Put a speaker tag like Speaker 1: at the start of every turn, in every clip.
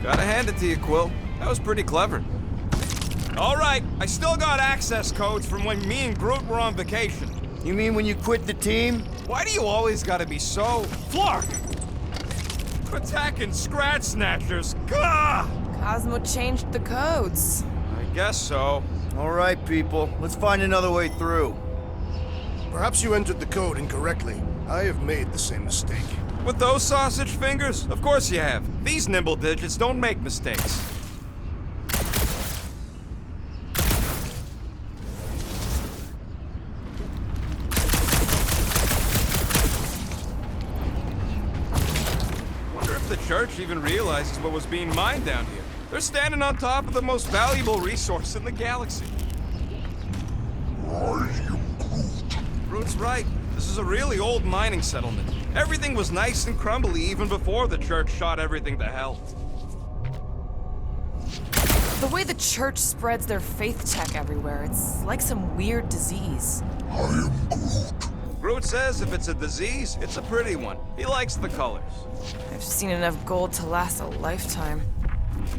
Speaker 1: Gotta hand it to you, Quill. That was pretty clever. All right, I still got access codes from when me and Groot were on vacation.
Speaker 2: You mean when you quit the team?
Speaker 1: Why do you always gotta be so... Flark! Attacking Scratch Snatchers. Gah!
Speaker 3: Cosmo changed the codes.
Speaker 1: I guess so.
Speaker 2: All right, people. Let's find another way through.
Speaker 4: Perhaps you entered the code incorrectly. I have made the same mistake.
Speaker 1: With those sausage fingers? Of course you have. These nimble digits don't make mistakes. Wonder if the church even realizes what was being mined down here. They're standing on top of the most valuable resource in the galaxy. Groot's right. This is a really old mining settlement. Everything was nice and crumbly even before the church shot everything to hell.
Speaker 3: The way the church spreads their faith tech everywhere, it's like some weird disease.
Speaker 5: I am Groot.
Speaker 1: Groot says if it's a disease, it's a pretty one. He likes the colors.
Speaker 3: I've seen enough gold to last a lifetime.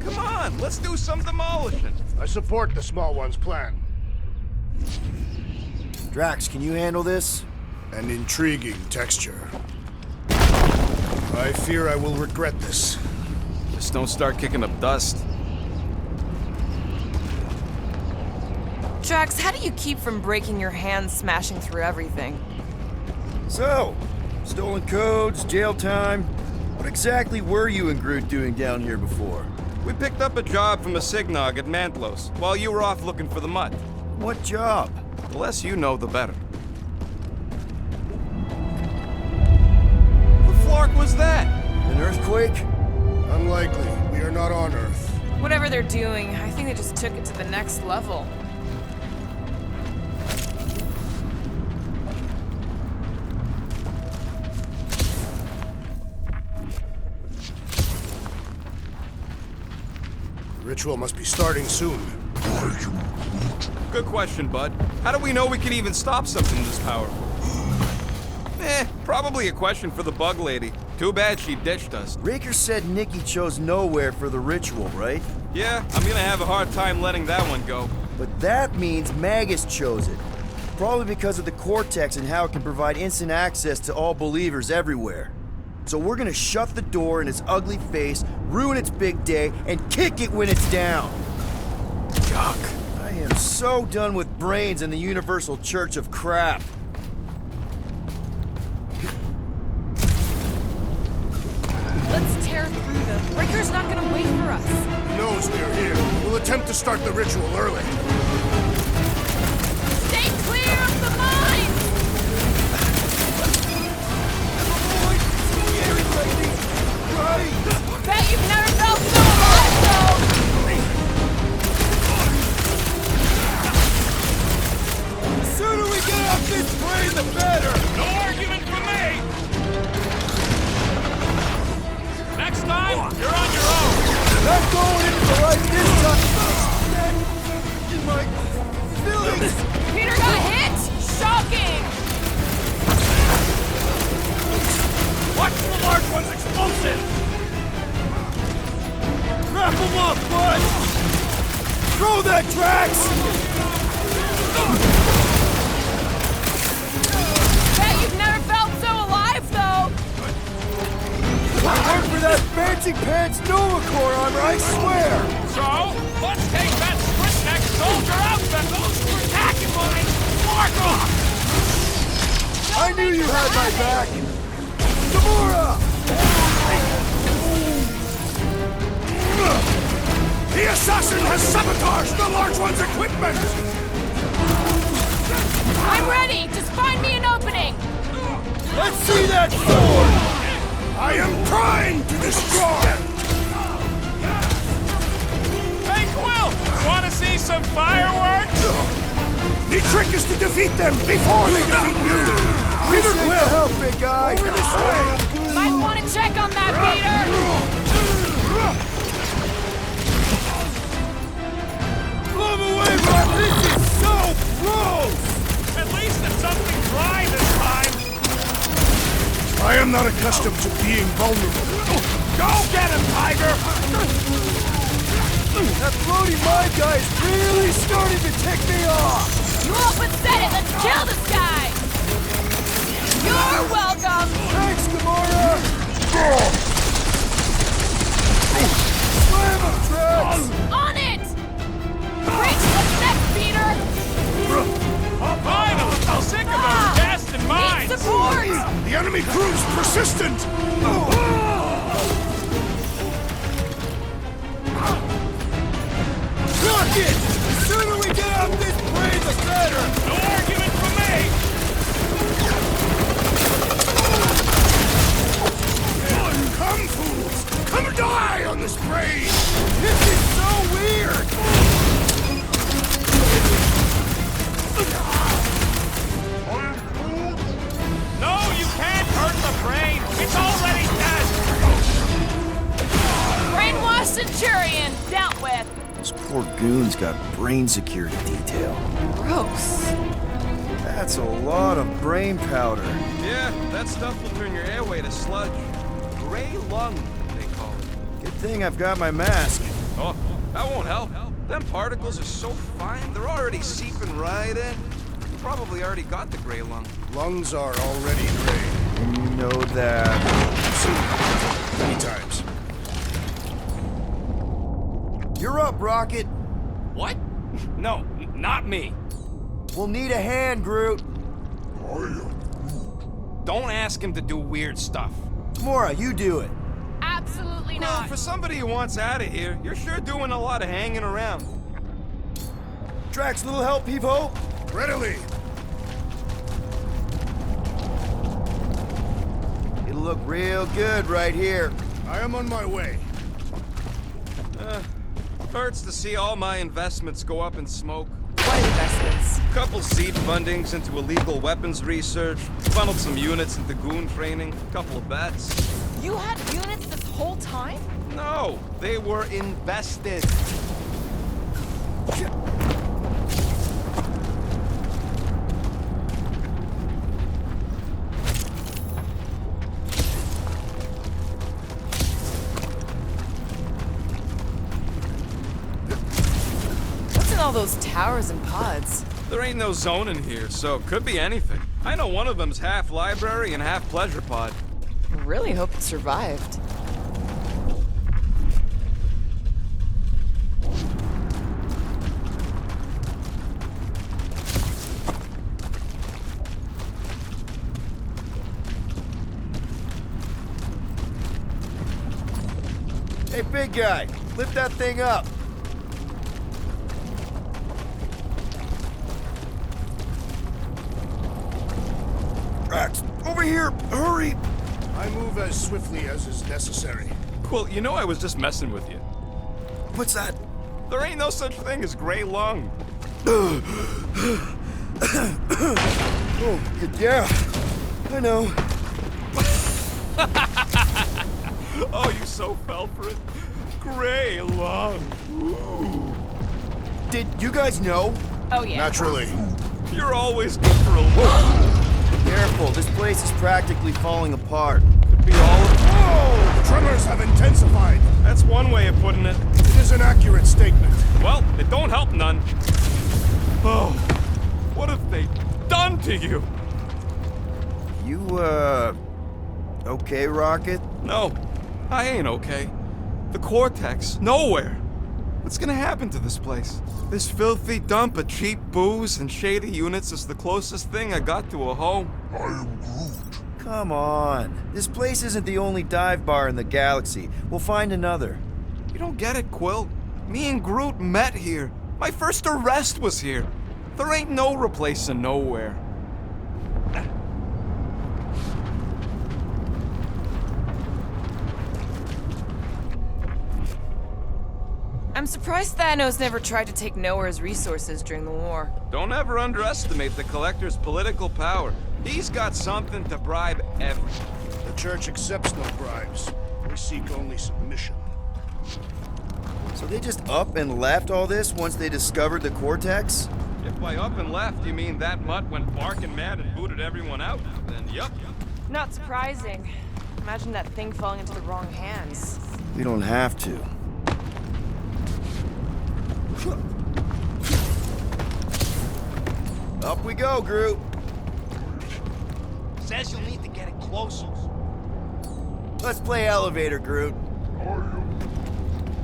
Speaker 1: Come on, let's do some demolishing.
Speaker 4: I support the small one's plan.
Speaker 2: Drax, can you handle this?
Speaker 4: An intriguing texture. I fear I will regret this.
Speaker 1: Just don't start kicking up dust.
Speaker 3: Drax, how do you keep from breaking your hands smashing through everything?
Speaker 2: So, stolen codes, jail time. What exactly were you and Groot doing down here before?
Speaker 1: We picked up a job from a Signog at Mantlos while you were off looking for the mud.
Speaker 2: What job?
Speaker 1: The less you know, the better. The flark was that?
Speaker 2: An earthquake?
Speaker 4: Unlikely. We are not on Earth.
Speaker 3: Whatever they're doing, I think they just took it to the next level.
Speaker 4: The ritual must be starting soon.
Speaker 1: Good question, bud. How do we know we can even stop something this powerful? Probably a question for the bug lady. Too bad she ditched us.
Speaker 2: Raker said Nikki chose nowhere for the ritual, right?
Speaker 1: Yeah, I'm gonna have a hard time letting that one go.
Speaker 2: But that means Magus chose it. Probably because of the Cortex and how it can provide instant access to all believers everywhere. So we're gonna shut the door in its ugly face, ruin its big day, and kick it when it's down.
Speaker 1: Yuck.
Speaker 2: I am so done with brains and the Universal Church of crap.
Speaker 3: Let's tear through them. Raker's not gonna wait for us.
Speaker 4: He knows we are here. We'll attempt to start the ritual early.
Speaker 3: Stay clear of the mine! Bet you've never felt so alive, though!
Speaker 2: The sooner we get off this train, the better!
Speaker 1: No argument from me! Next time, you're on your own!
Speaker 2: Not going into the light this time! In my feelings!
Speaker 3: Peter got hit! Shocking!
Speaker 1: Watch the large one's explosive!
Speaker 2: Wrap him up, bud! Throw that, Drax!
Speaker 3: Bet you've never felt so alive, though!
Speaker 2: Work for that fancy pants Nova Corps armor, I swear!
Speaker 1: So, let's take that split-neck soldier outfit those attacking mine! Mark off!
Speaker 2: I knew you had my back! Gamora!
Speaker 4: The assassin has sabotaged the large one's equipment!
Speaker 3: I'm ready! Just find me an opening!
Speaker 2: Let's see that sword!
Speaker 4: I am trying to destroy!
Speaker 1: Hey, Quill! Want to see some fireworks?
Speaker 4: The trick is to defeat them before they defeat you! Peter Quill!
Speaker 2: Help, big guy!
Speaker 4: Over this way!
Speaker 3: Might want to check on that, Peter!
Speaker 2: Blow him away, Mark! This is so gross!
Speaker 1: At least it's something dry this time!
Speaker 4: I am not accustomed to being vulnerable. Go get him, Tiger!
Speaker 2: That floaty mind guy is really starting to tick me off!
Speaker 3: You open said it, let's kill this guy! You're welcome!
Speaker 2: Thanks, Gamora! Slam him, Drax!
Speaker 3: On it! Reach what's next, Peter!
Speaker 4: Finally! I'm sick of those cast in mines!
Speaker 3: Need support!
Speaker 4: The enemy crew's persistent!
Speaker 2: Rocket! The sooner we get out this brain, the better!
Speaker 4: No argument for me! Come, fools! Come die on this brain!
Speaker 2: This is so weird!
Speaker 4: No, you can't hurt the brain! It's already dead!
Speaker 3: Brainwashed Centurion, dealt with.
Speaker 2: Those poor goons got brain security detail.
Speaker 3: Gross.
Speaker 2: That's a lot of brain powder.
Speaker 1: Yeah, that stuff will turn your airway to sludge. Gray lung, they call it.
Speaker 2: Good thing I've got my mask.
Speaker 1: Oh, that won't help. Them particles are so fine, they're already seeping right in. You probably already got the gray lung.
Speaker 4: Lungs are already gray.
Speaker 2: And you know that.
Speaker 4: I've seen it many times.
Speaker 2: You're up, Rocket.
Speaker 1: What? No, not me.
Speaker 2: We'll need a hand, Groot.
Speaker 1: Don't ask him to do weird stuff.
Speaker 2: Gamora, you do it.
Speaker 3: Absolutely
Speaker 1: Well,
Speaker 3: not.
Speaker 1: for somebody who wants out of here, you're sure doing a lot of hanging around.
Speaker 2: Drax, little help, Peep-Ho?
Speaker 4: Readily!
Speaker 2: It'll look real good right here.
Speaker 4: I am on my way.
Speaker 1: Hurts to see all my investments go up in smoke.
Speaker 3: What investments?
Speaker 1: Couple seed fundings into illegal weapons research, funneled some units into goon training, couple of bets.
Speaker 3: You had units this whole time?
Speaker 1: No, they were invested.
Speaker 3: What's in all those towers and pods?
Speaker 1: There ain't no zone in here, so it could be anything. I know one of them's half library and half pleasure pod.
Speaker 3: Really hope it survived.
Speaker 2: Hey, big guy, lift that thing up. Drax, over here, hurry!
Speaker 4: I move as swiftly as is necessary.
Speaker 1: Well, you know I was just messing with you.
Speaker 2: What's that?
Speaker 1: There ain't no such thing as gray lung.
Speaker 2: Oh, yeah, I know.
Speaker 1: Oh, you so fell for it. Gray lung. Ooh.
Speaker 2: Did you guys know?
Speaker 3: Oh yeah.
Speaker 4: Naturally.
Speaker 1: You're always good for a look.
Speaker 2: Careful, this place is practically falling apart.
Speaker 1: Could be all of
Speaker 4: Whoa! The tremors have intensified.
Speaker 1: That's one way of putting it.
Speaker 4: It is an accurate statement.
Speaker 1: Well, it don't help none. Oh, what have they done to you?
Speaker 2: You, okay, Rocket?
Speaker 1: No, I ain't okay. The Cortex, nowhere. What's gonna happen to this place? This filthy dump of cheap booze and shady units is the closest thing I got to a home.
Speaker 2: Come on. This place isn't the only dive bar in the galaxy. We'll find another.
Speaker 1: You don't get it, Quill. Me and Groot met here. My first arrest was here. There ain't no replacing nowhere.
Speaker 3: I'm surprised Thanos never tried to take Nowhere's resources during the war.
Speaker 1: Don't ever underestimate the Collector's political power. He's got something to bribe everyone.
Speaker 4: The Church accepts no bribes. We seek only submission.
Speaker 2: So they just up and left all this once they discovered the Cortex?
Speaker 1: If by up and left you mean that mutt went barking mad and booted everyone out, then yup.
Speaker 3: Not surprising. Imagine that thing falling into the wrong hands.
Speaker 2: We don't have to. Up we go, group.
Speaker 4: Says you'll need to get it closer.
Speaker 2: Let's play elevator, Groot.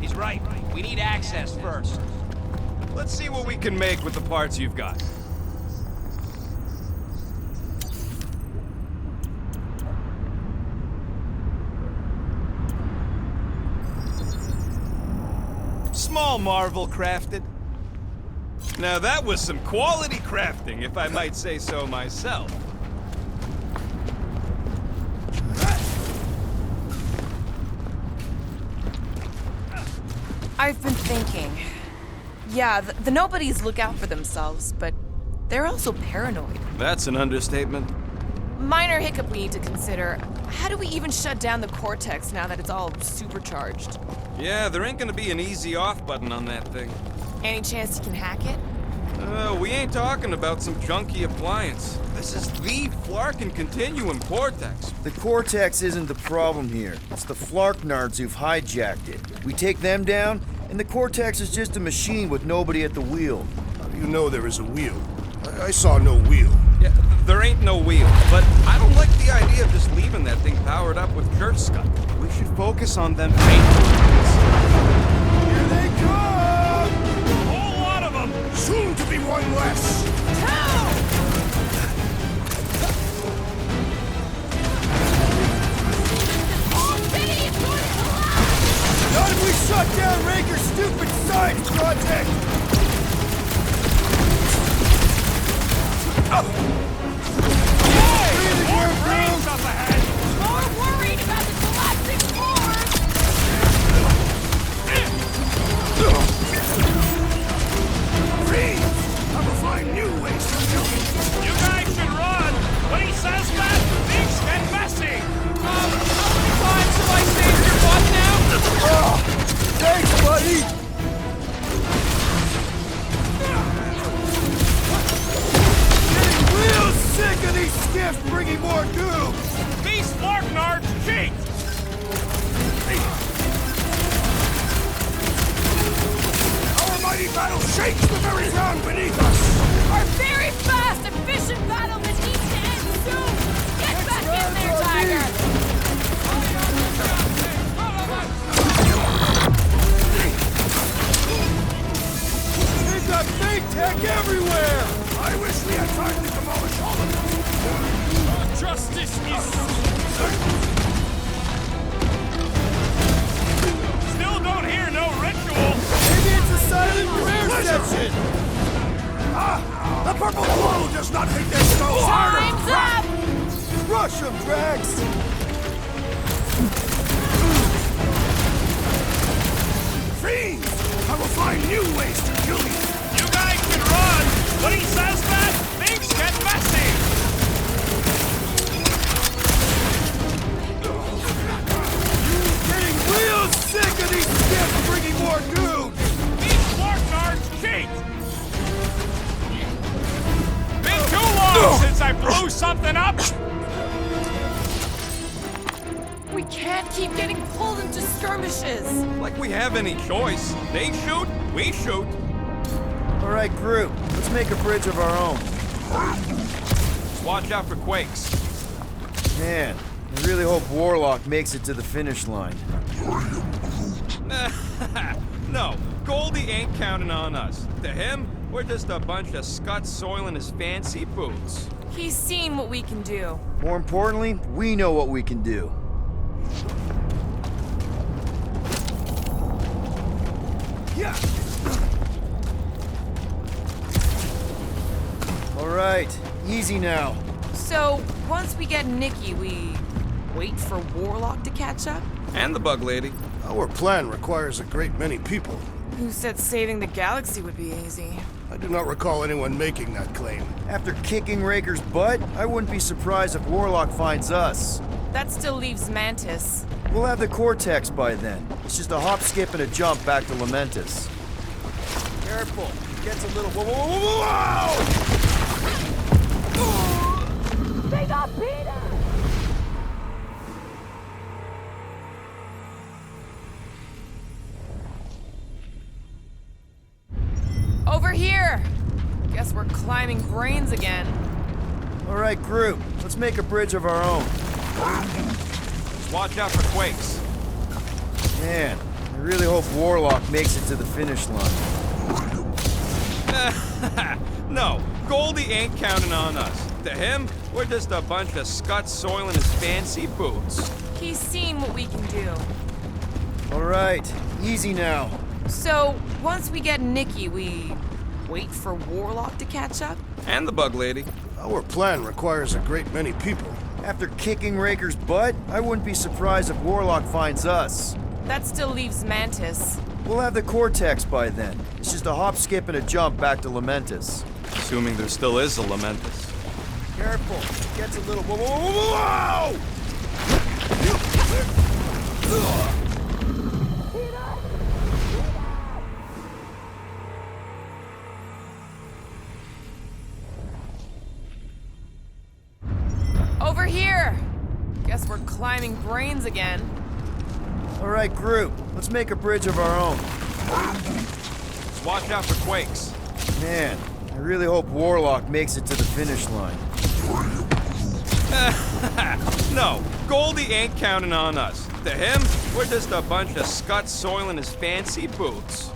Speaker 4: He's right. We need access first.
Speaker 1: Let's see what we can make with the parts you've got. Small marvel crafted. Now that was some quality crafting, if I might say so myself.
Speaker 3: I've been thinking. Yeah, the nobodies look out for themselves, but they're also paranoid.
Speaker 1: That's an understatement.
Speaker 3: Minor hiccup we need to consider. How do we even shut down the cortex now that it's all supercharged?
Speaker 1: Yeah, there ain't gonna be an easy off button on that thing.
Speaker 3: Any chance you can hack it?
Speaker 1: We ain't talking about some junky appliance. This is the Flarkin Continuum Cortex.
Speaker 2: The cortex isn't the problem here. It's the Flarknards who've hijacked it. We take them down, and the cortex is just a machine with nobody at the wheel.
Speaker 5: How do you know there is a wheel? I saw no wheel.
Speaker 1: Yeah, there ain't no wheel, but I don't like the idea of just leaving that thing powered up with church scum. We should focus on them paintings.
Speaker 2: Here they come!
Speaker 4: A whole lot of them!
Speaker 5: Soon to be one less.
Speaker 2: Not if we shut down Raker's stupid science project!
Speaker 4: More brains up ahead!
Speaker 3: More worried about the collapsing floor!
Speaker 5: Freeze! I will find new ways to kill you.
Speaker 4: You guys should run! When he says that, things get messy!
Speaker 3: How many times have I saved your butt now?
Speaker 2: Thanks, buddy! Real sick of these skiffs bringing more goo!
Speaker 4: These Flarknards cheat!
Speaker 5: Our mighty battle shakes the very ground beneath us.
Speaker 3: Our very fast, efficient battle that needs to end soon! Get back in there, Tiger!
Speaker 2: They've got fake tech everywhere!
Speaker 5: I wish we had time to demolish all of them.
Speaker 4: Justice is... Still don't hear no ritual!
Speaker 2: Maybe it's a silent prayer session!
Speaker 5: Ah! The purple glow does not hit their skull harder!
Speaker 3: Time's up!
Speaker 2: Rush 'em, Drax!
Speaker 5: Fiends! I will find new ways to kill you.
Speaker 4: You guys can run! When he says that, things get messy!
Speaker 2: Getting real sick of these skiffs bringing more goo!
Speaker 4: These Flarknards cheat! Been too long since I blew something up!
Speaker 3: We can't keep getting pulled into skirmishes!
Speaker 1: Like we have any choice. They shoot, we shoot.
Speaker 2: All right, group, let's make a bridge of our own.
Speaker 1: Just watch out for quakes.
Speaker 2: Man, I really hope Warlock makes it to the finish line.
Speaker 1: No, Goldie ain't counting on us. To him, we're just a bunch of scuts soiling his fancy boots.
Speaker 3: He's seen what we can do.
Speaker 2: More importantly, we know what we can do.
Speaker 5: Yeah!
Speaker 2: All right, easy now.
Speaker 3: So, once we get Nikki, we wait for Warlock to catch up?
Speaker 1: And the bug lady.
Speaker 5: Our plan requires a great many people.
Speaker 3: Who said saving the galaxy would be easy?
Speaker 5: I do not recall anyone making that claim.
Speaker 2: After kicking Raker's butt, I wouldn't be surprised if Warlock finds us.
Speaker 3: That still leaves Mantis.
Speaker 2: We'll have the Cortex by then. It's just a hop, skip, and a jump back to Lamentus. Careful. It gets a little... Whoa, whoa, whoa, whoa, whoa!
Speaker 3: They got Peter! climbing brains again.
Speaker 2: All right, group, let's make a bridge of our own.
Speaker 1: Just watch out for quakes.
Speaker 2: Man, I really hope Warlock makes it to the finish line.
Speaker 1: No, Goldie ain't counting on us. To him, we're just a bunch of scuts soiling his fancy boots.
Speaker 3: He's seen what we can do.
Speaker 2: All right, easy now.
Speaker 3: So, once we get Nikki, we wait for Warlock to catch up?
Speaker 1: And the bug lady.
Speaker 5: Our plan requires a great many people.
Speaker 2: After kicking Raker's butt, I wouldn't be surprised if Warlock finds us.
Speaker 3: That still leaves Mantis.
Speaker 2: We'll have the Cortex by then. It's just a hop, skip, and a jump back to Lamentus.
Speaker 1: Assuming there still is a Lamentus.
Speaker 2: Careful, it gets a little... Whoa!
Speaker 3: Over here! Guess we're climbing brains again.
Speaker 2: All right, group, let's make a bridge of our own.
Speaker 1: Just watch out for quakes.
Speaker 2: Man, I really hope Warlock makes it to the finish line.
Speaker 1: No, Goldie ain't counting on us. To him, we're just a bunch of scuts soiling his fancy boots.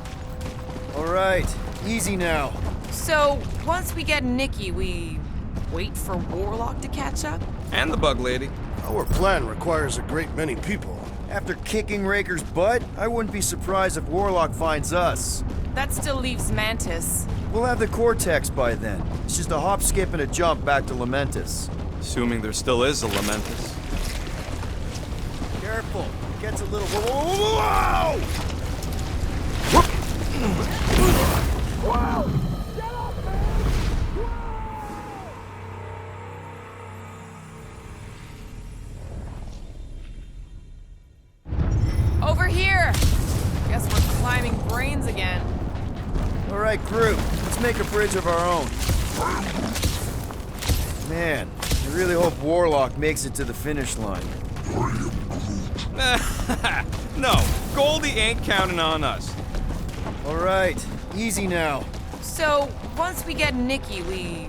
Speaker 2: All right, easy now.
Speaker 3: So, once we get Nikki, we wait for Warlock to catch up?
Speaker 1: And the bug lady.
Speaker 5: Our plan requires a great many people.
Speaker 2: After kicking Raker's butt, I wouldn't be surprised if Warlock finds us.
Speaker 3: That still leaves Mantis.
Speaker 2: We'll have the Cortex by then. It's just a hop, skip, and a jump back to Lamentus.
Speaker 1: Assuming there still is a Lamentus.
Speaker 2: Careful, it gets a little... Whoa!
Speaker 3: Over here! Guess we're climbing brains again.
Speaker 2: All right, group, let's make a bridge of our own. Man, I really hope Warlock makes it to the finish line.
Speaker 1: No, Goldie ain't counting on us.
Speaker 2: All right, easy now.
Speaker 3: So, once we get Nikki, we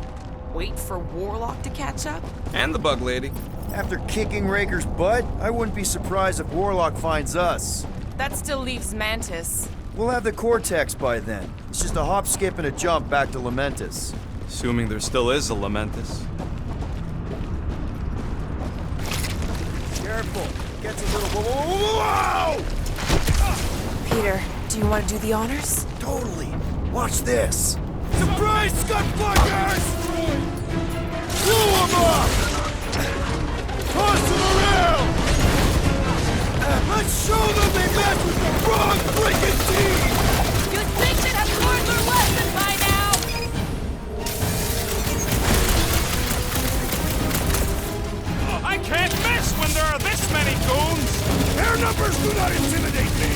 Speaker 3: wait for Warlock to catch up?
Speaker 1: And the bug lady.
Speaker 2: After kicking Raker's butt, I wouldn't be surprised if Warlock finds us.
Speaker 3: That still leaves Mantis.
Speaker 2: We'll have the Cortex by then. It's just a hop, skip, and a jump back to Lamentus.
Speaker 1: Assuming there still is a Lamentus.
Speaker 2: Careful, it gets a little... Whoa!
Speaker 3: Peter, do you want to do the honors?
Speaker 2: Totally. Watch this.
Speaker 5: Surprise, Scutfuckers! Blew them up! Toss them around! Let's show them they messed with the wrong freaking team!
Speaker 3: You'd think they'd have learned their lesson by now!
Speaker 4: I can't miss when there are this many goons!
Speaker 5: Their numbers do not intimidate me!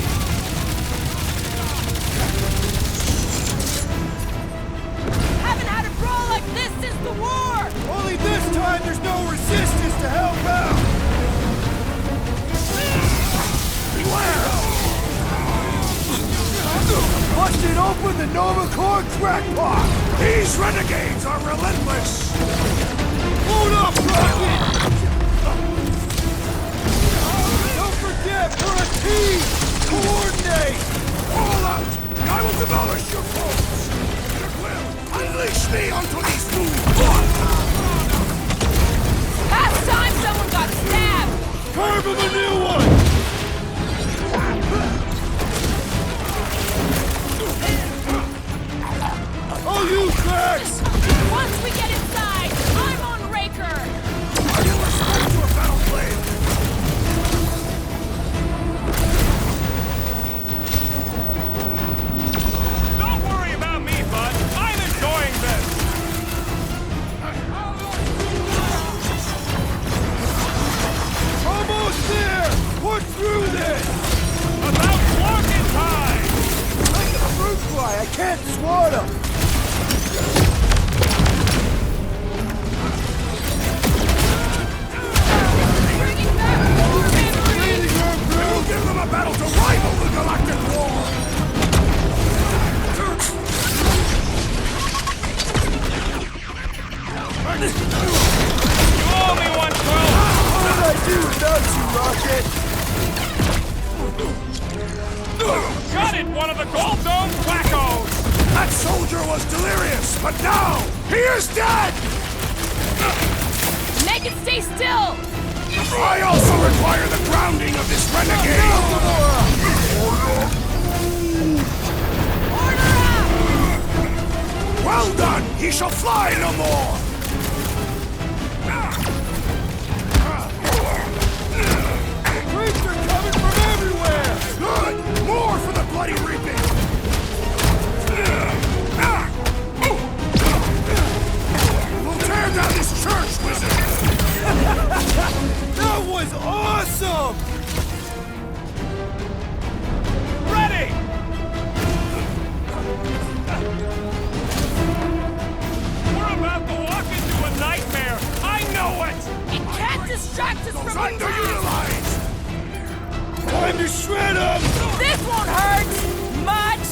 Speaker 3: Haven't had a brawl like this since the war!
Speaker 5: Only this time there's no resistance to help out! Beware! Busted open the Nova Corps crackpot! These renegades are relentless! Hold up, Rocket! Don't forget, we're a team! Coordinate! All out! I will demolish your foes! Unleash me onto these fools!
Speaker 3: Last time someone got stabbed!
Speaker 5: Carve him a new one! Oh, you cracks!
Speaker 3: Once we get inside,
Speaker 4: You owe me one, Quill!
Speaker 2: What would I do without you, Rocket?
Speaker 4: Got it, one of the Gold Dome quackos!
Speaker 5: That soldier was delirious, but now he is dead!
Speaker 3: Make it stay still!
Speaker 5: I also require the grounding of this renegade!
Speaker 3: Order up!
Speaker 5: Well done! He shall fly no more!
Speaker 2: Creeps are coming from everywhere!
Speaker 5: Good! More for the bloody reaping! We'll tear down this church, wizard!
Speaker 2: That was awesome!
Speaker 4: Ready! We're about to walk into a nightmare! I know it!
Speaker 3: It can't distract us
Speaker 5: Those
Speaker 3: from the task!
Speaker 5: underutilized!
Speaker 2: Time to shred them!
Speaker 3: This won't hurt much!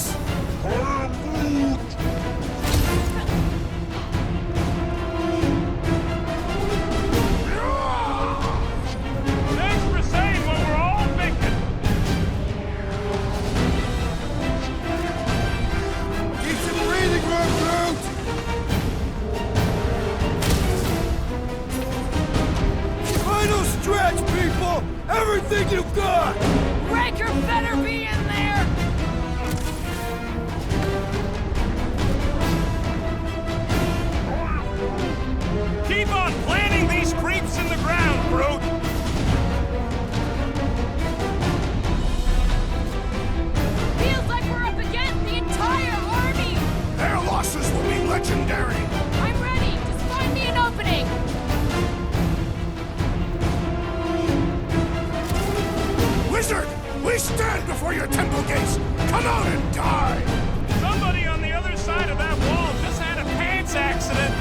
Speaker 4: Thanks for saying what we're all thinking!
Speaker 2: Keep some breathing room, Groot! Final stretch, people! Everything you've got!
Speaker 3: Raker better be in there!
Speaker 4: Keep on planting these creeps in the ground, Groot!
Speaker 3: Feels like we're up against the entire army!
Speaker 5: Their losses will be legendary!
Speaker 3: I'm ready! Just find me an opening!
Speaker 5: Wizard! We stand before your temple gates! Come out and die!
Speaker 4: Somebody on the other side of that wall just had a pants accident!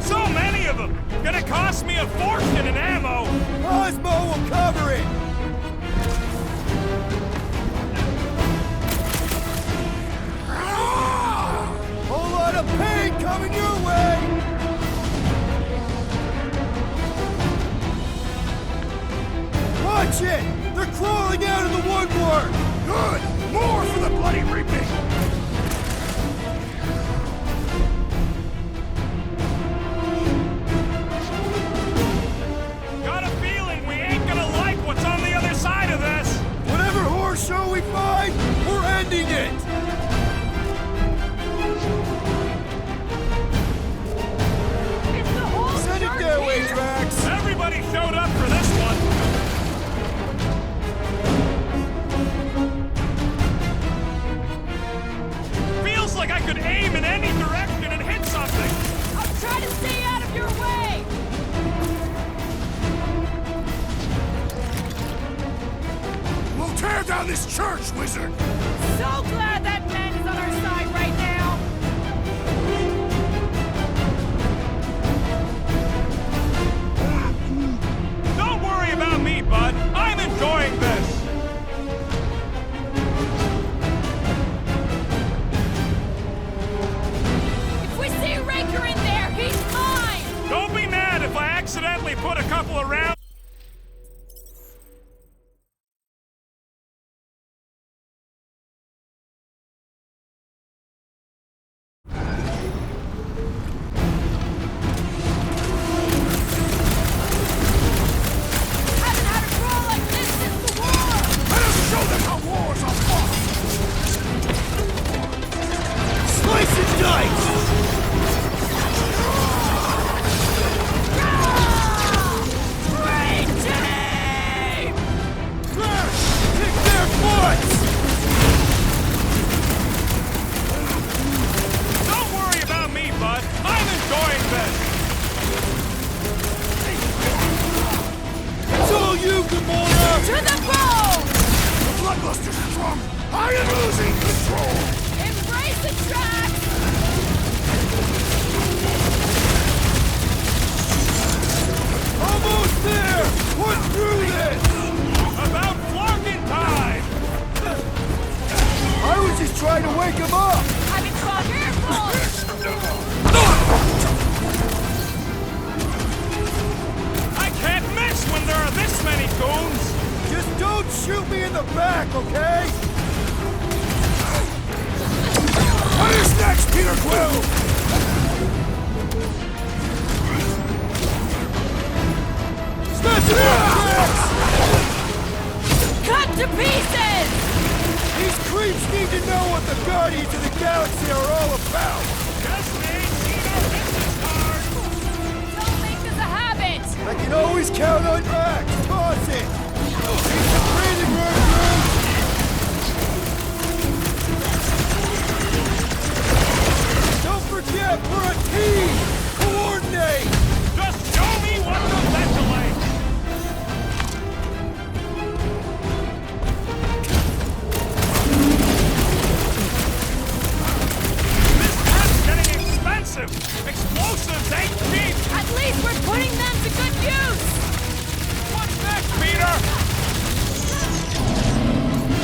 Speaker 4: So many of them! Gonna cost me a fortune in ammo!
Speaker 2: Cosmo will cover it! Whole lot of pain coming your way! Watch it! They're crawling out of the woodwork!
Speaker 5: Good! More for the bloody reaping!
Speaker 4: Got a feeling we ain't gonna like what's on the other side of this!
Speaker 2: Whatever horse show we find, we're ending it!
Speaker 3: It's the whole
Speaker 2: Send it
Speaker 3: church
Speaker 2: their way,
Speaker 3: here!
Speaker 2: Drax!
Speaker 4: Everybody showed up for this one! Feels like I could aim in any direction and hit something!
Speaker 3: I'll try to stay out of your way!
Speaker 5: We'll tear down this church, wizard!
Speaker 3: So glad that man is on our side right now!
Speaker 4: Don't worry about me, bud. I'm enjoying this.
Speaker 3: If we see Raker in there, he's mine!
Speaker 4: Don't be mad if I accidentally put a couple of rounds.
Speaker 3: Haven't had a brawl like this since the war!
Speaker 5: Let us show them how wars are fought!
Speaker 2: Slice and dice!
Speaker 3: Great team!
Speaker 2: Crash! Kick their butts!
Speaker 4: Don't worry about me, bud. I'm enjoying this.
Speaker 2: It's all you, Gamora!
Speaker 3: To the bone!
Speaker 5: The bloodluster's strong! I am losing control!
Speaker 3: Embrace the track!
Speaker 2: Almost there! Push through this!
Speaker 4: About flunking time.
Speaker 2: him up!
Speaker 3: I've been caught careful!
Speaker 4: I can't miss when there are this many goons!
Speaker 2: Just don't shoot me in the back, okay?
Speaker 5: What is next, Peter Quill?
Speaker 2: Smash it up, Max!
Speaker 3: Cut to pieces!
Speaker 2: These creeps need to know what the Guardians of the Galaxy are all about!
Speaker 4: Just need our business card!
Speaker 3: Don't make this a habit!
Speaker 2: I can always count on Max! Toss it! He's the breathing room, dude! Don't forget, we're a team! Coordinate!
Speaker 4: Just show me what to ventilate! This pat's getting expensive! Explosives ain't cheap!
Speaker 3: At least we're putting them to good use!
Speaker 4: What's next, Peter?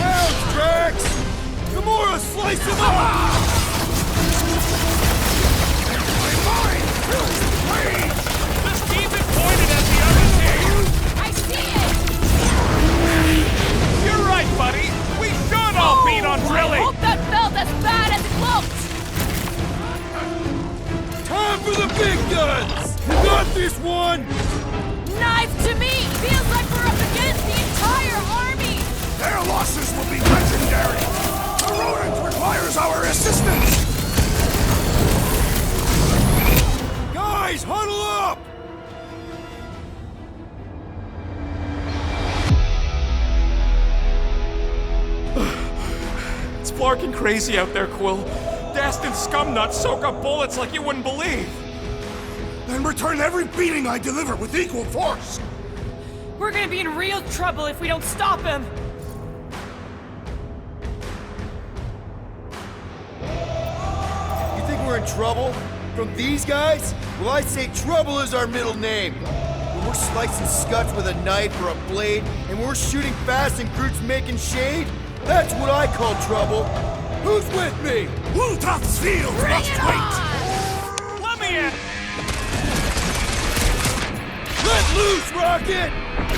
Speaker 2: Ouch, Drax! Gamora, slice him up!
Speaker 4: Just keep it pointed at the other team!
Speaker 3: I see it!
Speaker 4: You're right, buddy! We should all beat on
Speaker 3: I
Speaker 4: Drilly!
Speaker 3: hope that felt as bad as it looked!
Speaker 2: Time for the big guns! You got this one!
Speaker 3: Knife to me! Feels like we're up against the entire army!
Speaker 5: Their losses will be legendary! The rodent requires our assistance!
Speaker 2: Guys, huddle up!
Speaker 1: It's flarking crazy out there, Quill. Dastin scumnuts soak up bullets like you wouldn't believe.
Speaker 5: Then return every beating I deliver with equal force!
Speaker 3: We're gonna be in real trouble if we don't stop him!
Speaker 2: You think we're in trouble? From these guys? Well, I'd say trouble is our middle name. When we're slicing scuts with a knife or a blade, and we're shooting fast and Groot's making shade, that's what I call trouble. Who's with me?
Speaker 5: Wultoth's field
Speaker 3: Bring
Speaker 5: must
Speaker 3: it
Speaker 5: wait!
Speaker 3: on!
Speaker 4: Let me in!
Speaker 2: Let loose, Rocket!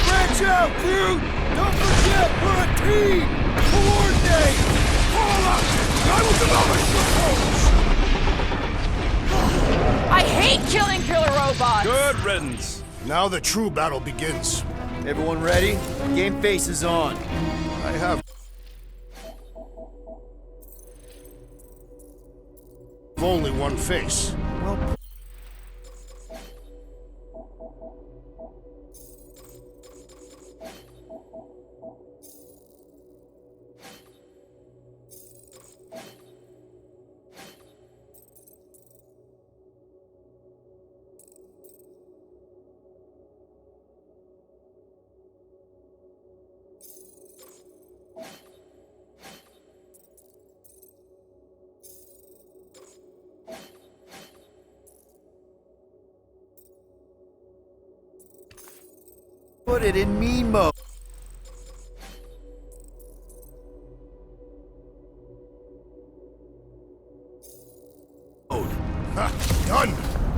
Speaker 2: Branch out, Groot! Don't forget, we're a team! Coordinate!
Speaker 5: Fall out! I will demolish your foes!
Speaker 3: I hate killing killer robots!
Speaker 1: Good riddance.
Speaker 5: Now the true battle begins.
Speaker 2: Everyone ready? Game face is on.
Speaker 5: I have only one face.
Speaker 2: Put it in me mode.
Speaker 5: Done!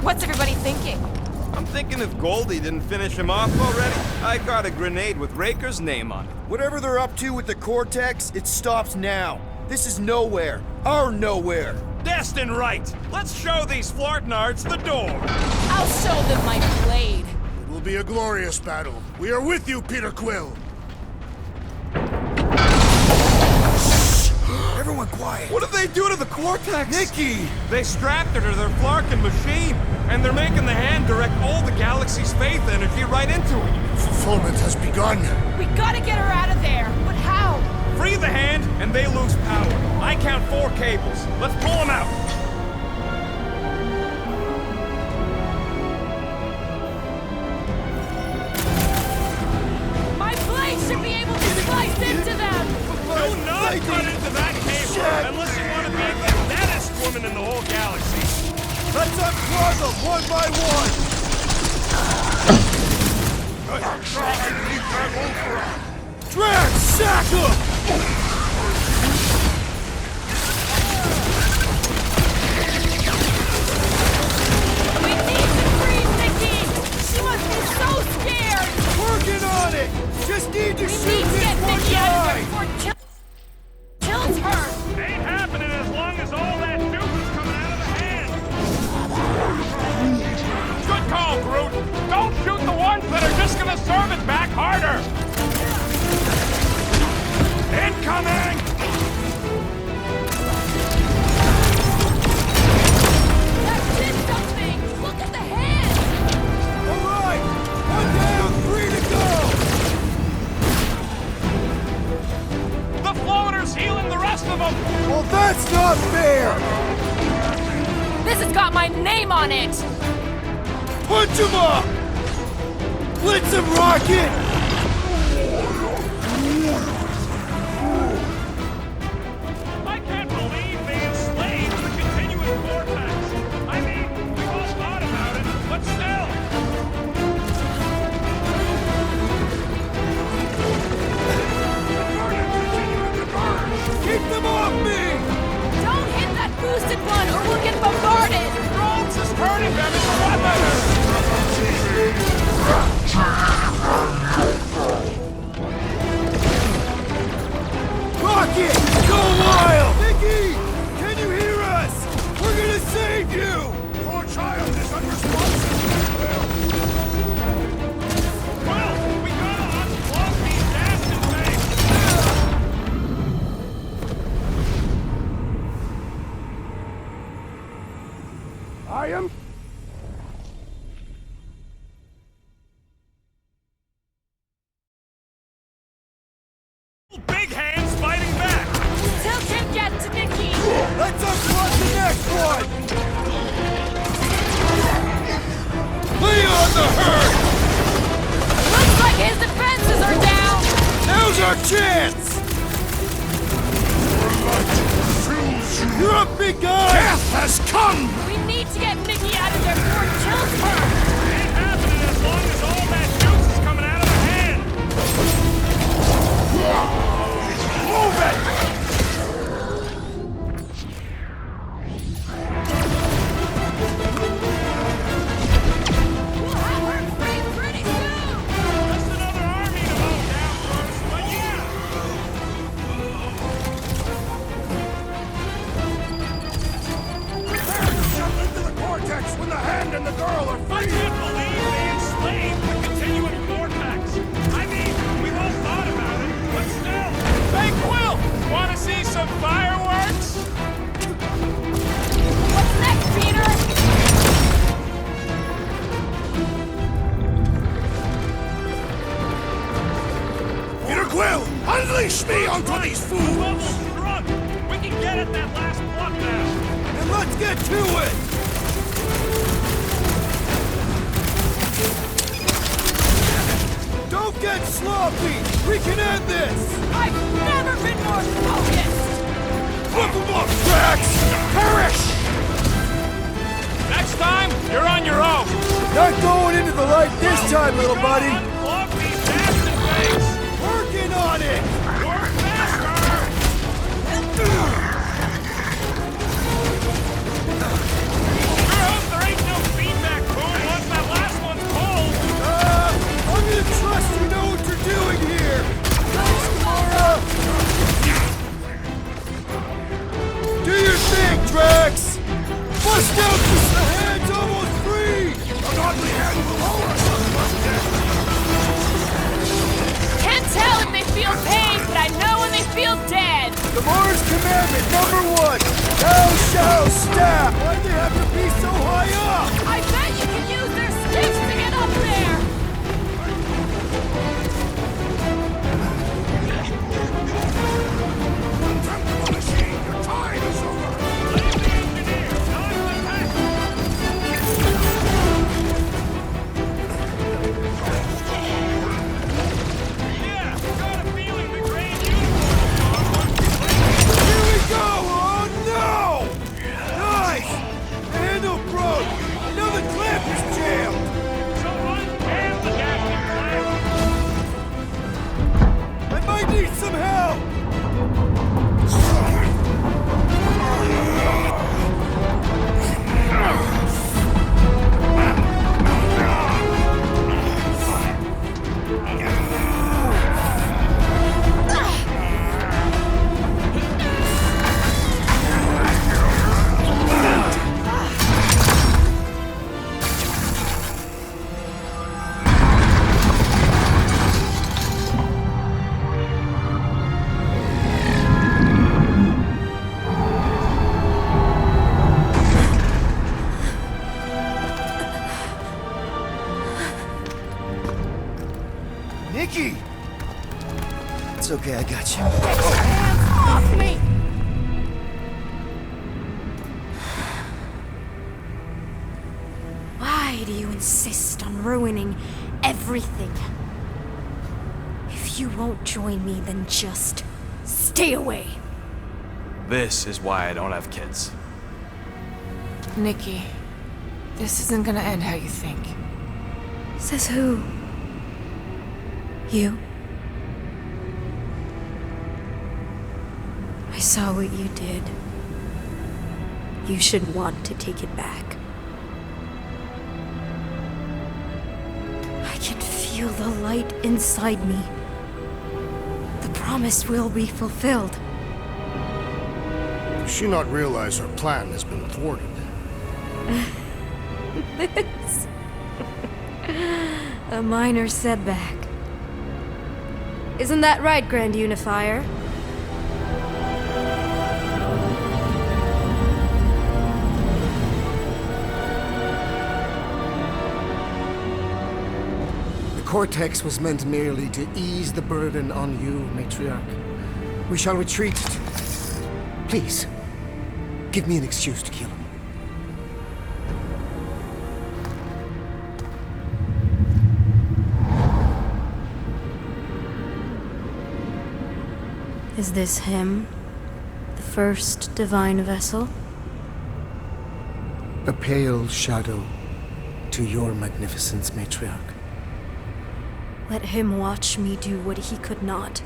Speaker 3: What's everybody thinking?
Speaker 1: I'm thinking if Goldie didn't finish him off already, I got a grenade with Raker's name on it.
Speaker 2: Whatever they're up to with the Cortex, it stops now. This is nowhere. Our nowhere.
Speaker 4: Destin right! Let's show these Flartnards the door!
Speaker 3: I'll show them my blade.
Speaker 5: It will be a glorious battle. We are with you, Peter Quill!
Speaker 2: Everyone quiet.
Speaker 1: What did they do to the Cortex?
Speaker 2: Nikki!
Speaker 1: They strapped her to their Flarkin machine, and they're making the hand direct all the galaxy's faith energy right into it.
Speaker 5: Fulfillment has begun.
Speaker 3: We gotta get her out of there. But how?
Speaker 4: Free the hand, and they lose power. I count 4 cables. Let's pull them out.
Speaker 3: My blade should be able to slice into them.
Speaker 4: Do not cut into that cable unless you want to be the deadest woman in the whole galaxy.
Speaker 2: Let's unplug them one by one. Drax, sack him!
Speaker 4: was healing the rest of them!
Speaker 5: Well, that's not fair!
Speaker 3: This has got my name on it!
Speaker 5: Punch him up! Blitz him, Rocket!
Speaker 4: I can't believe they enslaved the continuing vortex! I mean, we've all thought about it, but still!
Speaker 5: Keep them off me!
Speaker 3: Don't hit that boosted one or we'll get bombarded!
Speaker 4: Rhodes is hurting them in the weapon!
Speaker 5: Rocket! Go wild! Mickey! Can you hear us? We're gonna save you! Poor child is unresponsive.
Speaker 4: Well, we gotta unplug these acid things!
Speaker 5: I am...
Speaker 4: Big hands fighting back!
Speaker 3: Still can't get to Nikki!
Speaker 5: Let's unplug the next one! Lay on the hurt!
Speaker 3: Looks like his defenses are down!
Speaker 5: Now's our chance! You're up, big guy! Death has come!
Speaker 3: We need to get Nikki out of there before it kills her!
Speaker 4: Ain't happening as long as all that juice is coming out of her hand!
Speaker 5: Move it!
Speaker 3: We'll have her free pretty soon!
Speaker 4: Just another army to mow down, Brooks, but yeah!
Speaker 5: Prepare to jump into the cortex when the hand and the girl are
Speaker 4: I
Speaker 5: free!
Speaker 4: can't believe they enslaved the continuing vortex! I mean, we've all thought about it, but still! Hey, Quill! Wanna see some fireworks?
Speaker 3: What's next, Peter?
Speaker 5: Peter Quill, unleash me onto these fools!
Speaker 4: Level struck! We can get at that last block now!
Speaker 5: And let's get to it! Don't get sloppy! We can end this!
Speaker 3: I've never been more focused!
Speaker 5: Flip them up, Drax! Perish!
Speaker 4: Next time, you're on your own!
Speaker 5: Not going into the light this time, little buddy!
Speaker 4: Unplug these acid things!
Speaker 5: Working on it!
Speaker 4: Work faster! Sure hope there ain't no feedback boom once that last one's cold!
Speaker 5: I'm gonna trust you know what you're doing here! Thanks, Laura! Do your thing, Drax! Bust out the hand's almost free! A godly hand will hold us on the
Speaker 3: Can't tell if they feel pain, but I know when they feel dead!
Speaker 5: The Mars commandment #1! Thou shalt stab! Why'd they have to be so high up?
Speaker 3: I bet you can use their sticks to get up there!
Speaker 5: Temple machine, your time is over!
Speaker 4: Leave the engineer! Not the tank! Yeah, got a feeling the Grand Unicorn's gone once we break.
Speaker 5: Here we go! Oh no! Nice! The handle broke! Now the clamp is jammed!
Speaker 4: So unjam the gasket clamp!
Speaker 5: I might need some help! Nikki! It's okay, I got you.
Speaker 3: Hands off
Speaker 6: everything. If you won't join me, then just stay away.
Speaker 1: This is why I don't have kids.
Speaker 3: Nikki, this isn't gonna end how you think.
Speaker 6: Says who? You? I saw what you did. You should want to take it back. I can feel the light inside me. The promise will be fulfilled.
Speaker 5: Does she not realize her plan has been thwarted?
Speaker 6: This. A minor setback. Isn't that right, Grand Unifier?
Speaker 7: The cortex was meant merely to ease the burden on you, matriarch. We shall retreat. Please, give me an excuse to kill him.
Speaker 6: Is this him? The first divine vessel?
Speaker 7: A pale shadow to your magnificence, matriarch.
Speaker 6: Let him watch me do what he could not.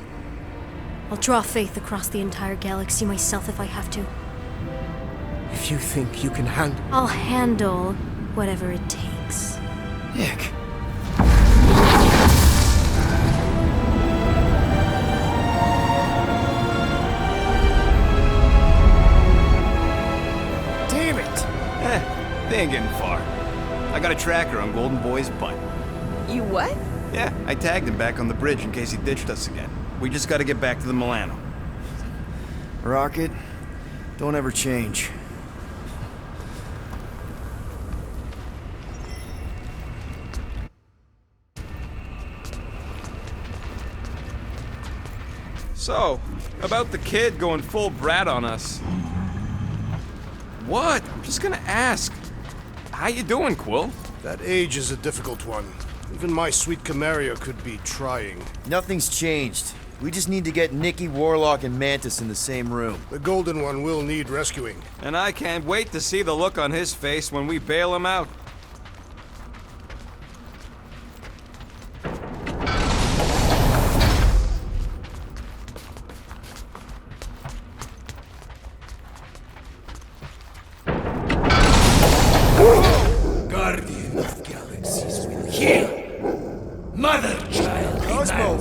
Speaker 6: I'll draw faith across the entire galaxy myself if I have to.
Speaker 7: If you think you can handle...
Speaker 6: I'll handle whatever it takes.
Speaker 2: Nick. Damn it!
Speaker 1: They ain't getting far. I got a tracker on Golden Boy's butt.
Speaker 3: You what?
Speaker 1: Yeah, I tagged him back on the bridge in case he ditched us again. We just gotta get back to the Milano.
Speaker 2: Rocket, don't ever change.
Speaker 1: So, about the kid going full brat on us. What? I'm just gonna ask. How you doing, Quill?
Speaker 5: That age is a difficult one. Even my sweet Camaria could be trying.
Speaker 2: Nothing's changed. We just need to get Nikki, Warlock, and Mantis in the same room.
Speaker 5: The Golden One will need rescuing.
Speaker 1: And I can't wait to see the look on his face when we bail him out.
Speaker 8: Guardian of Galaxies will heal. Mother child.
Speaker 2: Cosmo,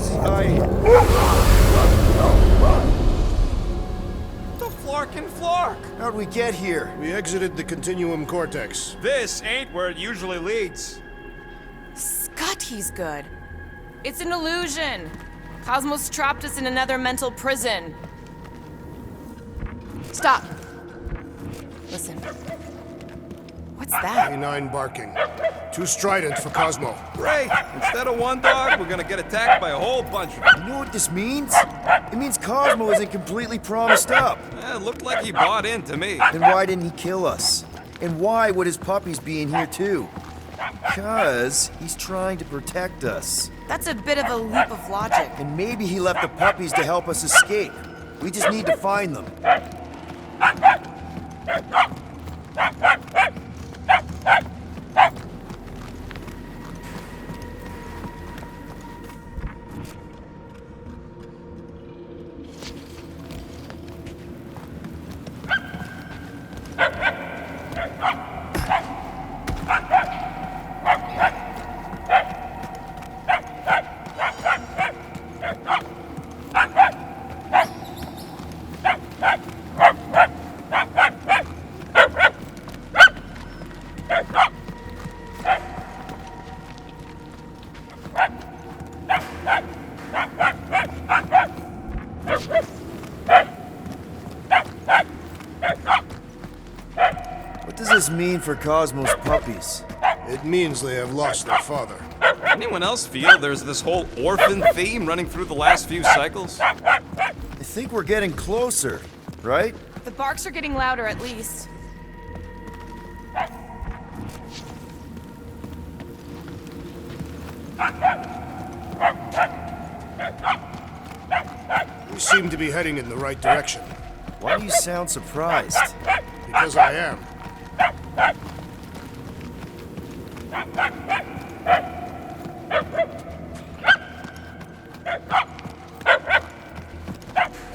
Speaker 1: The Flarkin' Flark!
Speaker 2: how'd we get here?
Speaker 5: We exited the Continuum Cortex.
Speaker 1: This ain't where it usually leads.
Speaker 3: Scott, he's good. It's an illusion. Cosmos trapped us in another mental prison. Stop. Listen. What's that?
Speaker 5: Canine barking. Too strident for Cosmo.
Speaker 1: Great! Instead of one dog, we're gonna get attacked by a whole bunch of them.
Speaker 2: You know what this means? It means Cosmo isn't completely promised up.
Speaker 1: It looked like he bought in to me.
Speaker 2: Then why didn't he kill us? And why would his puppies be in here too? Because he's trying to protect us.
Speaker 3: That's a bit of a leap of logic.
Speaker 2: And maybe he left the puppies to help us escape. We just need to find them. What does this mean for Cosmo's puppies?
Speaker 5: It means they have lost their father.
Speaker 1: Anyone else feel there's this whole orphan theme running through the last few cycles?
Speaker 2: I think we're getting closer, right?
Speaker 3: The barks are getting louder, at least.
Speaker 5: We seem to be heading in the right direction.
Speaker 2: Why do you sound surprised?
Speaker 5: Because I am.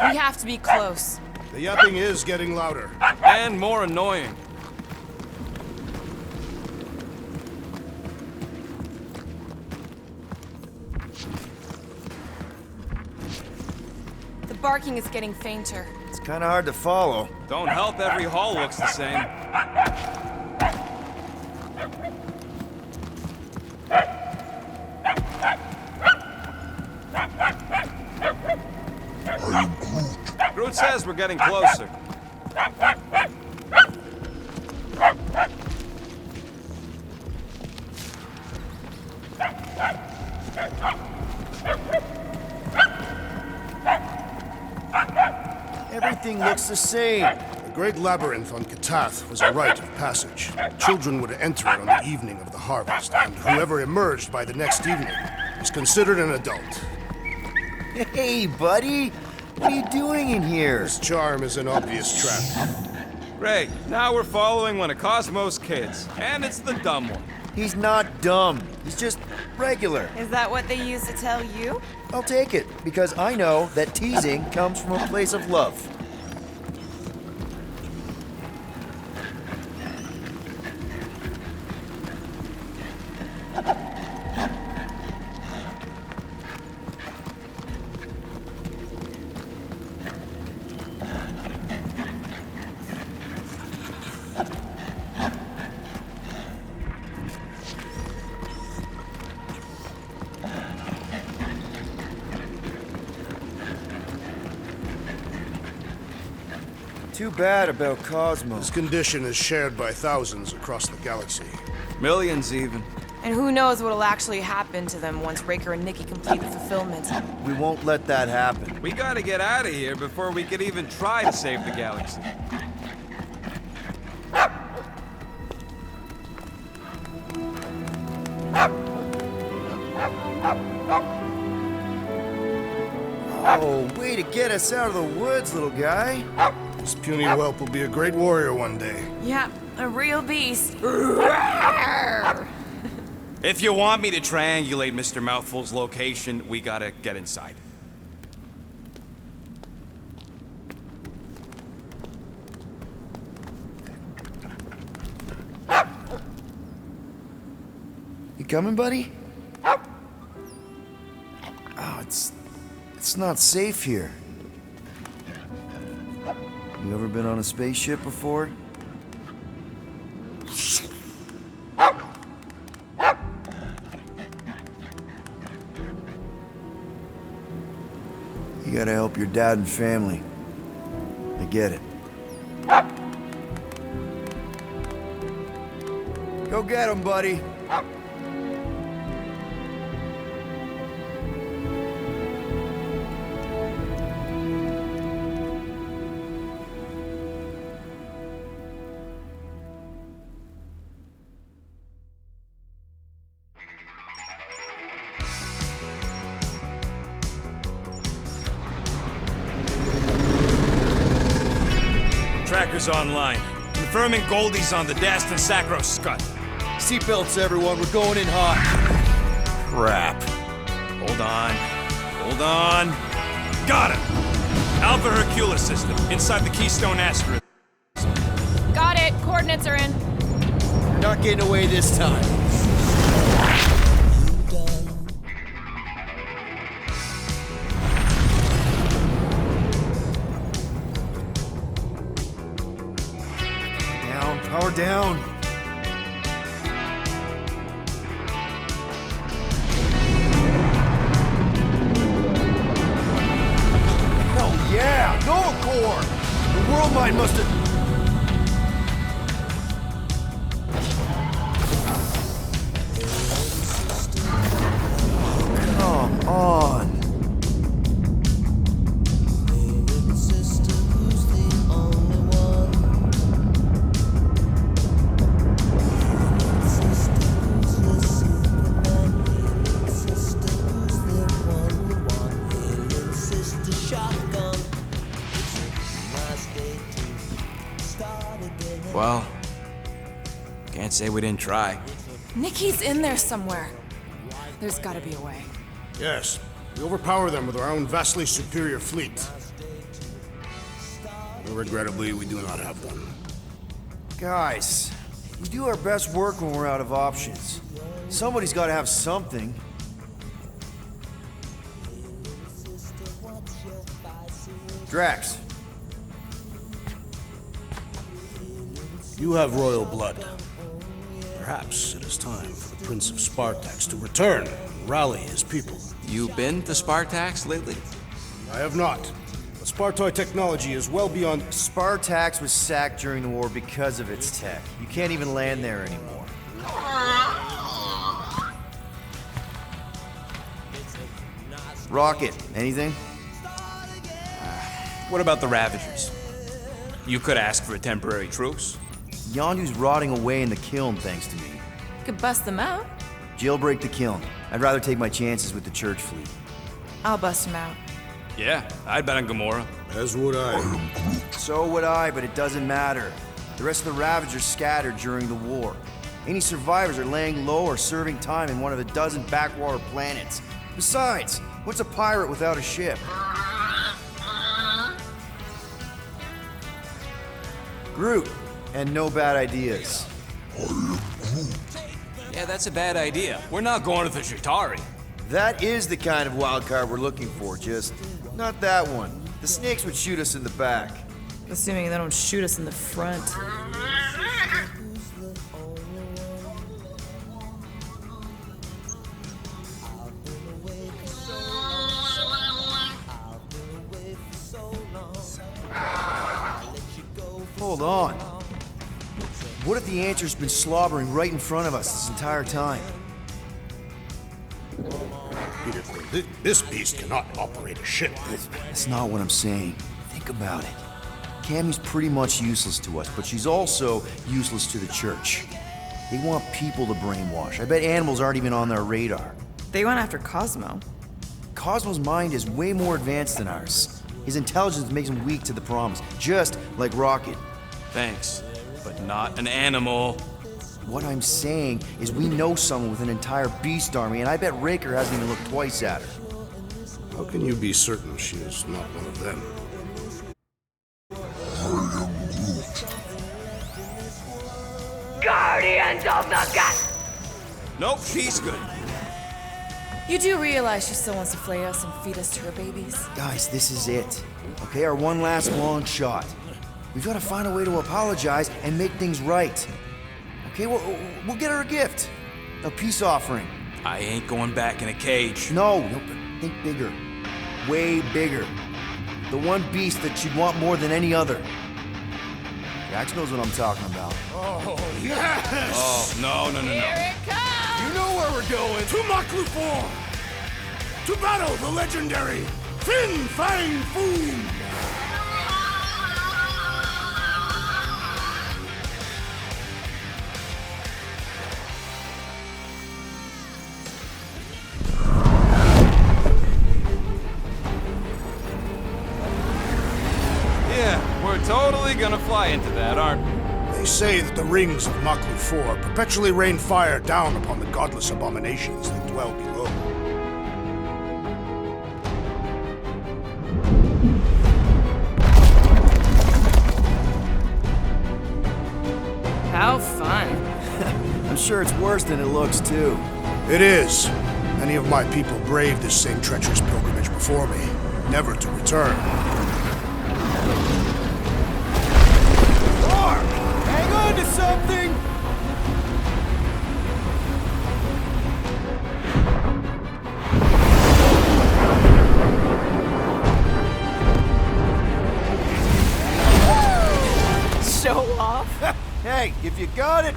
Speaker 3: We have to be close.
Speaker 5: The yapping is getting louder.
Speaker 1: And more annoying.
Speaker 3: The barking is getting fainter.
Speaker 2: It's kind of hard to follow.
Speaker 1: Don't help every hall looks the same. Groot says we're getting closer.
Speaker 2: Everything looks the same.
Speaker 5: The great labyrinth on Katath was a rite of passage. Children would enter it on the evening of the harvest, and whoever emerged by the next evening was considered an adult.
Speaker 2: Hey, buddy! What are you doing in here?
Speaker 5: This charm is an obvious trap.
Speaker 1: Great, now we're following one of Cosmo's kids, and it's the dumb one.
Speaker 2: He's not dumb. He's just regular.
Speaker 3: Is that what they used to tell you?
Speaker 2: I'll take it, because I know that teasing comes from a place of love. Too bad about Cosmo.
Speaker 5: This condition is shared by thousands across the galaxy.
Speaker 1: Millions even.
Speaker 3: And who knows what'll actually happen to them once Raker and Nikki complete the fulfillment.
Speaker 2: We won't let that happen.
Speaker 1: We gotta get out of here before we could even try to save the galaxy.
Speaker 2: Oh, way to get us out of the woods, little guy.
Speaker 5: This puny whelp will be a great warrior one day.
Speaker 3: Yeah, a real beast.
Speaker 1: If you want me to triangulate Mr. Mouthful's location, we gotta get inside.
Speaker 2: You coming, buddy? Oh, it's not safe here. You ever been on a spaceship before? You gotta help your dad and family. I get it. Go get him, buddy.
Speaker 1: Tracker's online. Confirming Goldie's on the Dast and Sacro Scut.
Speaker 2: Seatbelts, everyone. We're going in hot.
Speaker 1: Crap. Hold on. Hold on. Got him! Alpha Hercules system, inside the Keystone asteroid.
Speaker 3: Got it. Coordinates are in.
Speaker 2: You're not getting away this time. Power down. Hell yeah! Nova Core! The world mind must have... Come on.
Speaker 9: Well, can't say we didn't try.
Speaker 3: Nikki's in there somewhere. There's gotta be a way.
Speaker 5: Yes, we overpower them with our own vastly superior fleet. Regrettably, we do not have one.
Speaker 2: Guys, we do our best work when we're out of options. Somebody's got to have something. Drax.
Speaker 5: You have royal blood. Perhaps it is time for the Prince of Spartax to return and rally his people.
Speaker 9: You been to Spartax lately?
Speaker 5: I have not. But Spartoid technology is well beyond...
Speaker 2: Spartax was sacked during the war because of its tech. You can't even land there anymore. Rocket, anything?
Speaker 9: What about the Ravagers? You could ask for a temporary truce.
Speaker 2: Yondu's rotting away in the kiln thanks to me.
Speaker 3: Could bust them out.
Speaker 2: Jailbreak the kiln. I'd rather take my chances with the church fleet.
Speaker 3: I'll bust them out.
Speaker 9: Yeah, I'd bet on Gamora.
Speaker 5: As would I.
Speaker 2: So would I, but it doesn't matter. The rest of the Ravagers scattered during the war. Any survivors are laying low or serving time in one of a dozen backwater planets. Besides, what's a pirate without a ship? Groot, and no bad ideas.
Speaker 9: Yeah, that's a bad idea. We're not going to the Chitauri.
Speaker 2: That is the kind of wild card we're looking for, just not that one. The snakes would shoot us in the back.
Speaker 3: Assuming they don't shoot us in the front.
Speaker 2: Hold on. What if the answer's been slobbering right in front of us this entire time?
Speaker 5: Peter, this beast cannot operate a ship.
Speaker 2: That's not what I'm saying. Think about it. Cammy's pretty much useless to us, but she's also useless to the church. They want people to brainwash. I bet animals aren't even on their radar.
Speaker 3: They went after Cosmo.
Speaker 2: Cosmo's mind is way more advanced than ours. His intelligence makes him weak to the promise, just like Rocket.
Speaker 9: Thanks, but not an animal.
Speaker 2: What I'm saying is we know someone with an entire beast army, and I bet Raker hasn't even looked twice at her.
Speaker 5: How can you be certain she is not one of them?
Speaker 10: Guardians of the Galaxy!
Speaker 9: Nope, she's good.
Speaker 3: You do realize she still wants to flay us and feed us to her babies?
Speaker 2: Guys, this is it. Okay, our one last long shot. We've got to find a way to apologize and make things right. Okay, we'll get her a gift. A peace offering.
Speaker 9: I ain't going back in a cage.
Speaker 2: No, but think bigger. Way bigger. The one beast that she'd want more than any other. Jax knows what I'm talking about.
Speaker 5: Oh, yes!
Speaker 9: Oh, no.
Speaker 3: Here it comes!
Speaker 5: You know where we're going. To Maklu 4! To battle the legendary Fin Fang Foom!
Speaker 9: We're totally gonna fly into that, aren't we?
Speaker 5: They say that the rings of Maklu 4 perpetually rain fire down upon the godless abominations that dwell below.
Speaker 3: How fun.
Speaker 2: I'm sure it's worse than it looks, too.
Speaker 5: It is. Many of my people braved this same treacherous pilgrimage before me, never to return.
Speaker 2: Hang on to something!
Speaker 3: Show off.
Speaker 2: Hey, if you got it...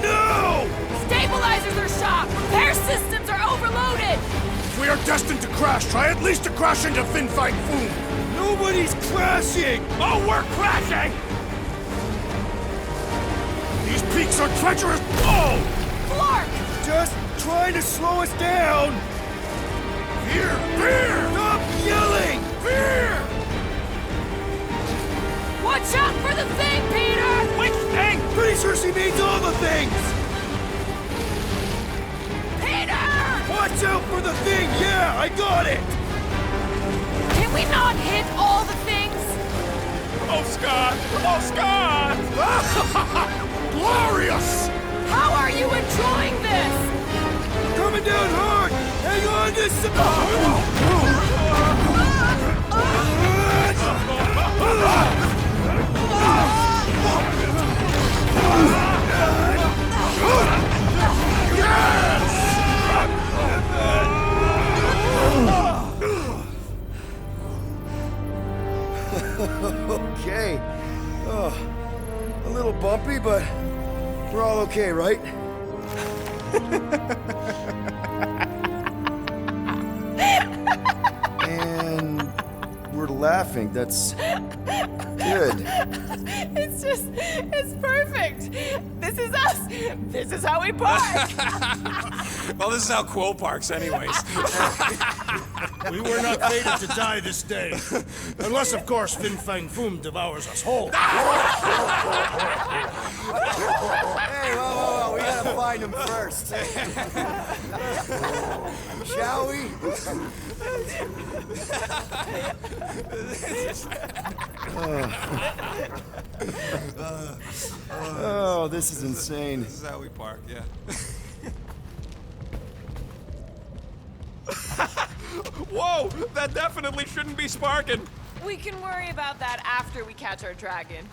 Speaker 5: No!
Speaker 3: Stabilizers are shot! Repair systems are overloaded!
Speaker 5: If we are destined to crash, try at least to crash into Fin Fang Foom! Nobody's crashing! Oh, we're crashing! These peaks are treacherous! Oh!
Speaker 3: Clark!
Speaker 2: Just trying to slow us down!
Speaker 5: Fear! Fear!
Speaker 2: Stop yelling!
Speaker 5: Fear!
Speaker 3: Watch out for the thing, Peter!
Speaker 4: Which thing?
Speaker 2: Pretty sure she means all the things!
Speaker 3: Peter!
Speaker 2: Watch out for the thing! Yeah, I got it!
Speaker 3: Can we not hit all the things?
Speaker 4: Oh, Scott! Oh, Scott!
Speaker 5: Glorious!
Speaker 3: How are you enjoying this?
Speaker 2: Coming down hard! Hang on to Okay. Oh, a little bumpy, but we're all okay, right? And we're laughing. That's good.
Speaker 3: It's perfect. This is us. This is how we park.
Speaker 9: Well, this is how Quill parks, anyways.
Speaker 5: We were not fated to die this day. Unless, of course, Fin Fang Foom devours us whole.
Speaker 2: Hey, whoa, we gotta find him first. Shall we? Oh, this is insane.
Speaker 1: This is how we park, yeah. Whoa! That definitely shouldn't be sparking!
Speaker 3: We can worry about that after we catch our dragon.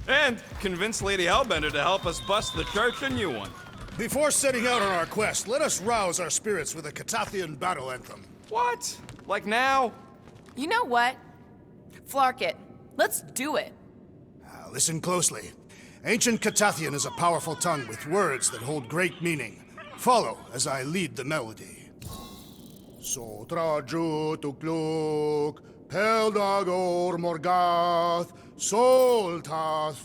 Speaker 1: And convince Lady Hellbender to help us bust the church a new one.
Speaker 5: Before setting out on our quest, let us rouse our spirits with a Catathian battle anthem.
Speaker 1: What? Like now?
Speaker 3: You know what? Flark it. Let's do it.
Speaker 5: Listen closely. Ancient Catathian is a powerful tongue with words that hold great meaning. Follow as I lead the melody. Sotra jutukluk, peldagor morgath, soltath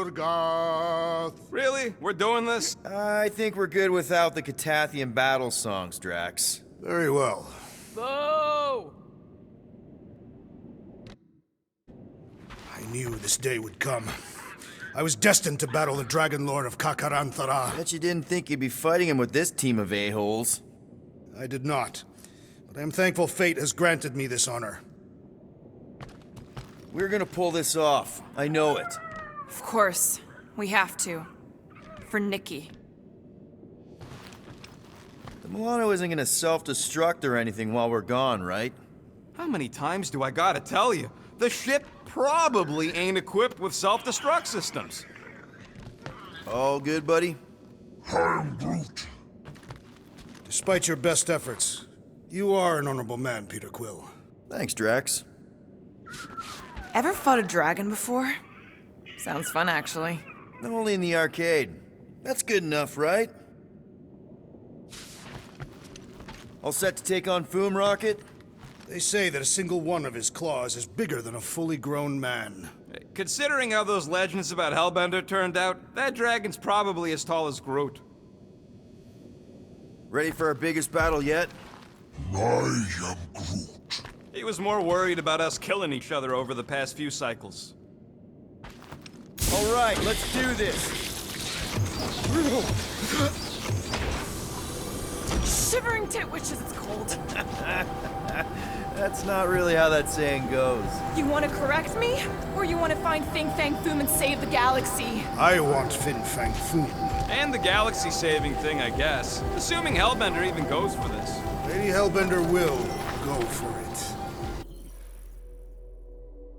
Speaker 5: flandergath.
Speaker 1: Really? We're doing this?
Speaker 2: I think we're good without the Catathian battle songs, Drax.
Speaker 5: Very well.
Speaker 3: Boo!
Speaker 5: I knew this day would come. I was destined to battle the Dragon Lord of Kakaranthara.
Speaker 2: Bet you didn't think you'd be fighting him with this team of a-holes.
Speaker 5: I did not, but I am thankful fate has granted me this honor.
Speaker 2: We're gonna pull this off. I know it.
Speaker 3: Of course. We have to. For Nikki.
Speaker 2: The Milano isn't gonna self-destruct or anything while we're gone, right?
Speaker 1: How many times do I gotta tell you? The ship probably ain't equipped with self-destruct systems.
Speaker 2: All good, buddy?
Speaker 5: Despite your best efforts, you are an honorable man, Peter Quill.
Speaker 2: Thanks, Drax.
Speaker 3: Ever fought a dragon before? Sounds fun, actually.
Speaker 2: Only in the arcade. That's good enough, right? All set to take on Foom Rocket?
Speaker 5: They say that a single one of his claws is bigger than a fully grown man.
Speaker 1: Considering how those legends about Hellbender turned out, that dragon's probably as tall as Groot.
Speaker 2: Ready for our biggest battle yet?
Speaker 5: I am Groot.
Speaker 1: He was more worried about us killing each other over the past few cycles.
Speaker 2: All right, let's do this.
Speaker 3: Shivering tit wishes it's cold.
Speaker 2: That's not really how that saying goes.
Speaker 3: You want to correct me? Or you want to find Fin Fang Foom and save the galaxy?
Speaker 5: I want Fin Fang Foom.
Speaker 1: And the galaxy-saving thing, I guess. Assuming Hellbender even goes for this.
Speaker 5: Lady Hellbender will go for it.